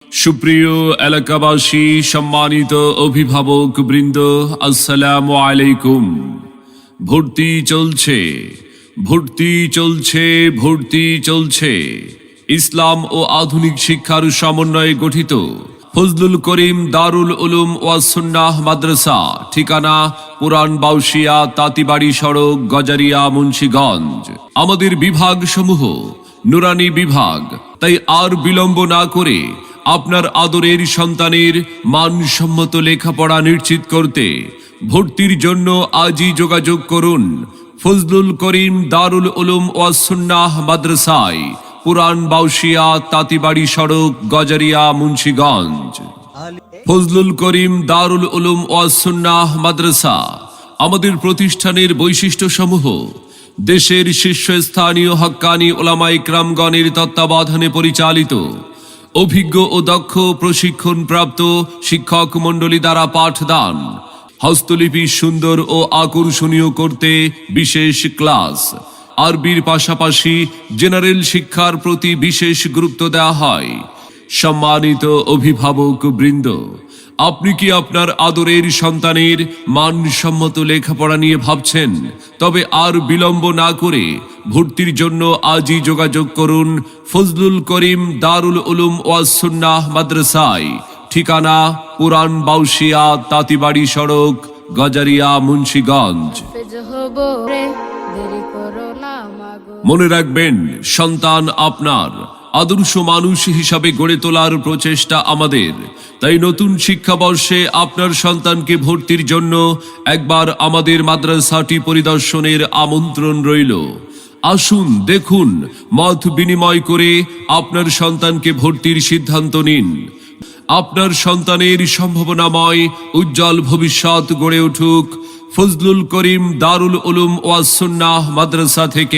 সুপ্রিয় এলাকাবাসী, সম্মানিত অভিভাবক বৃন্দ, আসসালামু আলাইকুম। ভর্তি চলছে, ভর্তি চলছে, ভর্তি চলছে। ইসলাম ও আধুনিক শিক্ষার সমন্বয়ে গঠিত ফজলুল করিম দারুল উলুম ওয়াস সুন্নাহ মাদ্রাসা, ঠিকানা পুরান বাউশিয়া, তাঁতিবাড়ি সড়ক, গজারিয়া, মুন্সিগঞ্জ। আমাদের বিভাগ সমূহ নুরানি বিভাগ। তাই আর বিলম্ব না করে আপনার আদরের সন্তানের মানসম্মত লেখাপড়া নিশ্চিত করতে ভর্তির জন্য আজই যোগাযোগ করুন ফজলুল করিম দারুল উলুম ওয়াস সুন্নাহ মাদ্রাসায়, পুরান বাউশিয়া, তাঁতিবাড়ি সড়ক, গজারিয়া, মুন্সিগঞ্জ। ফজলুল করিম দারুল উলুম ওয়াস সুন্নাহ মাদ্রাসা। আমাদের প্রতিষ্ঠানের বৈশিষ্ট্যসমূহ: দেশের শীর্ষস্থানীয় হক্কানি ওলামায়ে ইকরামগণের তত্ত্বাবধানে পরিচালিত, অভিজ্ঞ ও দক্ষ প্রশিক্ষণপ্রাপ্ত শিক্ষক মণ্ডলী দ্বারা পাঠদান, হস্তলিপি সুন্দর ও আকর্ষণীয় করতে বিশেষ ক্লাস। আরবির পাশাপাশি জেনারেল শিক্ষার প্রতি বিশেষ গুরুত্ব দেওয়া হয়। সম্মানিত অভিভাবক বৃন্দ, আপনি কি আপনার আদরের সন্তানের মানসম্মত লেখাপড়া নিয়ে ভাবছেন? তবে আর বিলম্ব না করে ভর্তির জন্য আজই যোগাযোগ করুন ফজলুল করিম দারুল উলুম ওয়াস সুন্নাহ মাদ্রাসায়, ঠিকানা পুরান বাউশিয়া, তাঁতিবাড়ি সড়ক, গজারিয়া, মুন্সিগঞ্জ। মনে রাখবেন, সন্তান আপনার, আদর্শ মানুষ হিসাবে গড়ে তোলার প্রচেষ্টা আমাদের। তাই নতুন শিক্ষাবর্ষে আপনার সন্তানকে ভর্তির জন্য একবার আমাদের মাদ্রাসাটি পরিদর্শনের আমন্ত্রণ রইল। আসুন, দেখুন, মত বিনিময় করে আপনার সন্তানকে ভর্তির সিদ্ধান্ত নিন। আপনার সন্তানের সম্ভাবনাময় উজ্জ্বল ভবিষ্যৎ গড়ে উঠুক ফজলুল করিম দারুল উলুম ওয়াস সুন্নাহ মাদ্রাসা থেকে।